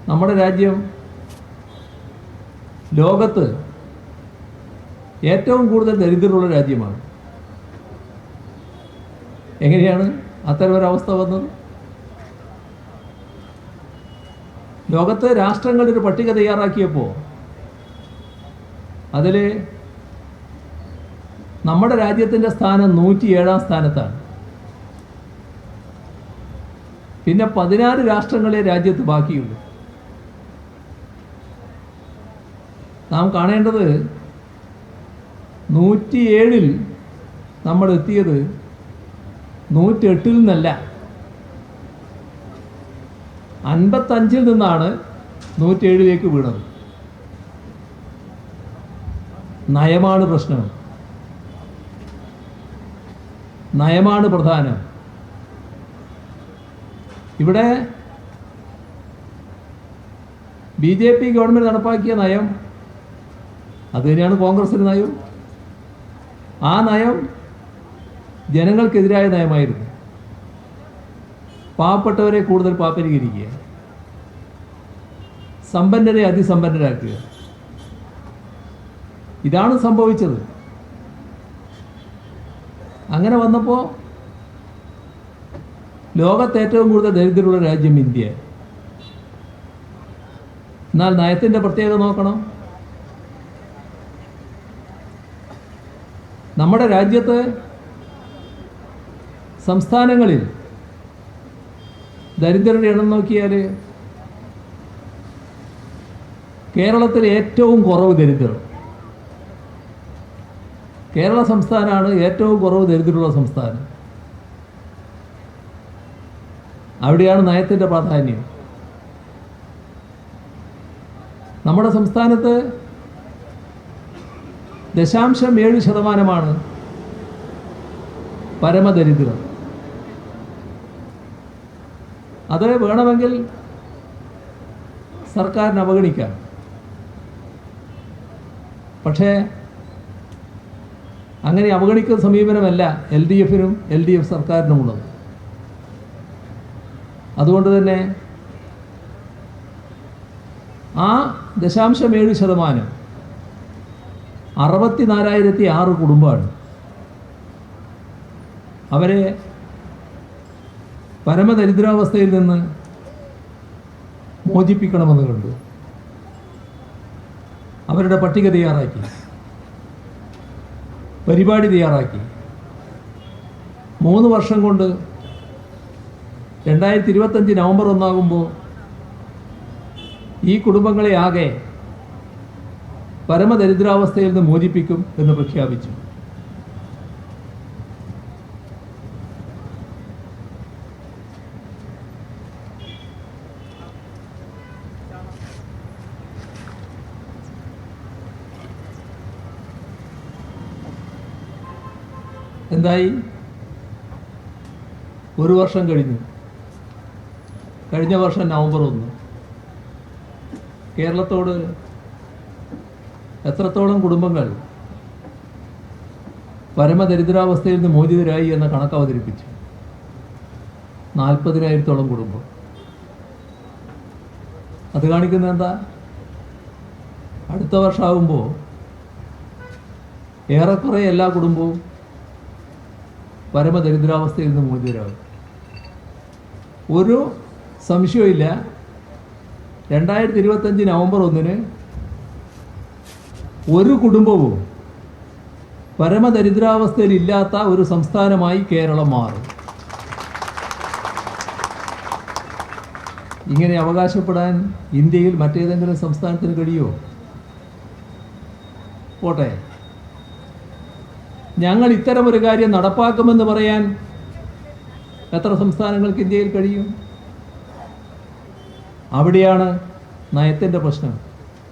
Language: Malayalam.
നമ്മുടെ രാജ്യം ലോകത്ത് ഏറ്റവും കൂടുതൽ ദരിദ്രരുള്ള രാജ്യമാണ്. എങ്ങനെയാണ് അത്തരമൊരവസ്ഥ വന്നത്? ലോകത്ത് രാഷ്ട്രങ്ങളൊരു പട്ടിക തയ്യാറാക്കിയപ്പോൾ അതിൽ നമ്മുടെ രാജ്യത്തിൻ്റെ സ്ഥാനം 107-ാം സ്ഥാനത്താണ്. പിന്നെ 16 രാഷ്ട്രങ്ങളെ രാജ്യത്ത് ബാക്കിയുള്ളൂ. നാം കാണേണ്ടത് 107-ൽ നമ്മൾ എത്തിയത് 108-ൽ നിന്നല്ല, 55-ൽ നിന്നാണ് 107-ലേക്ക് വീണത്. നയമാണ് പ്രശ്നം, നയമാണ് പ്രധാനം. ഇവിടെ BJP ഗവൺമെൻറ് നടപ്പാക്കിയ നയം അത് തന്നെയാണ് കോൺഗ്രസിൻ്റെ നയം. ആ നയം ജനങ്ങൾക്കെതിരായ നയമായിരുന്നു. പാവപ്പെട്ടവരെ കൂടുതൽ പാപ്പരീകരിക്കുക, സമ്പന്നരെ അതിസമ്പന്നരാക്കുക. ഇതാണ് സംഭവിച്ചത്. അങ്ങനെ വന്നപ്പോൾ ലോകത്ത് ഏറ്റവും കൂടുതൽ ദരിദ്രരുള്ള രാജ്യം ഇന്ത്യ. എന്നാൽ നയത്തിൻ്റെ പ്രത്യേകത നോക്കണം. നമ്മുടെ രാജ്യത്ത് സംസ്ഥാനങ്ങളിൽ ദരിദ്രരുടെ എണ്ണം നോക്കിയാൽ കേരളത്തിൽ ഏറ്റവും കുറവ് ദരിദ്രർ. കേരള സംസ്ഥാനമാണ് ഏറ്റവും കുറവ് ദരിദ്രരുള്ള സംസ്ഥാനം. അവിടെയാണ് നയത്തിൻ്റെ പ്രാധാന്യം. നമ്മുടെ സംസ്ഥാനത്ത് 0.7% പരമദരിദ്രർ. അത് വേണമെങ്കിൽ സർക്കാരിന് അവഗണിക്കാം. പക്ഷേ അങ്ങനെ അവഗണിക്കുന്ന സമീപനമല്ല LDFനും LDF സർക്കാരിനുമുള്ളത്. അതുകൊണ്ട് തന്നെ ആ 0.7% 64,006 കുടുംബമാണ്. അവരെ പരമദരിദ്രാവസ്ഥയിൽ നിന്ന് മോചിപ്പിക്കണമെന്ന് കണ്ടു. അവരുടെ പട്ടിക തയ്യാറാക്കി, പരിപാടി തയ്യാറാക്കി. 3 വർഷം കൊണ്ട് 2025 നവംബർ 1 ഈ കുടുംബങ്ങളെ ആകെ പരമദരിദ്രാവസ്ഥയിൽ നിന്ന് മോചിപ്പിക്കും എന്ന് പ്രഖ്യാപിച്ചു. എന്തായി? 1 വർഷം കഴിഞ്ഞു. കഴിഞ്ഞ വർഷം നവംബർ 1 കേരളത്തോട് എത്രത്തോളം കുടുംബങ്ങൾ പരമദരിദ്രാവസ്ഥയിൽ നിന്ന് മോചിതരായി എന്ന കണക്ക് അവതരിപ്പിച്ചു. 40,000-ഓളം കുടുംബം. അത് കാണിക്കുന്നത് എന്താ? അടുത്ത വർഷമാകുമ്പോൾ ഏറെക്കുറെ എല്ലാ കുടുംബവും പരമദരിദ്രാവസ്ഥയിൽ നിന്ന് മോചിതരാകും. ഒരു സംശയമില്ല, 2025 നവംബർ 1 ഒരു കുടുംബവും പരമദരിദ്രാവസ്ഥയിൽ ഇല്ലാത്ത ഒരു സംസ്ഥാനമായി കേരളം മാറും. ഇങ്ങനെ അവകാശപ്പെടാൻ ഇന്ത്യയിൽ മറ്റേതെങ്കിലും സംസ്ഥാനത്തിന് കഴിയുമോ? പോട്ടെ, ഞങ്ങൾ ഇത്തരമൊരു കാര്യം നടപ്പാക്കുമെന്ന് പറയാൻ എത്ര സംസ്ഥാനങ്ങൾക്ക് ഇന്ത്യയിൽ കഴിയും? അവിടെയാണ് നയത്തിൻ്റെ പ്രശ്നം.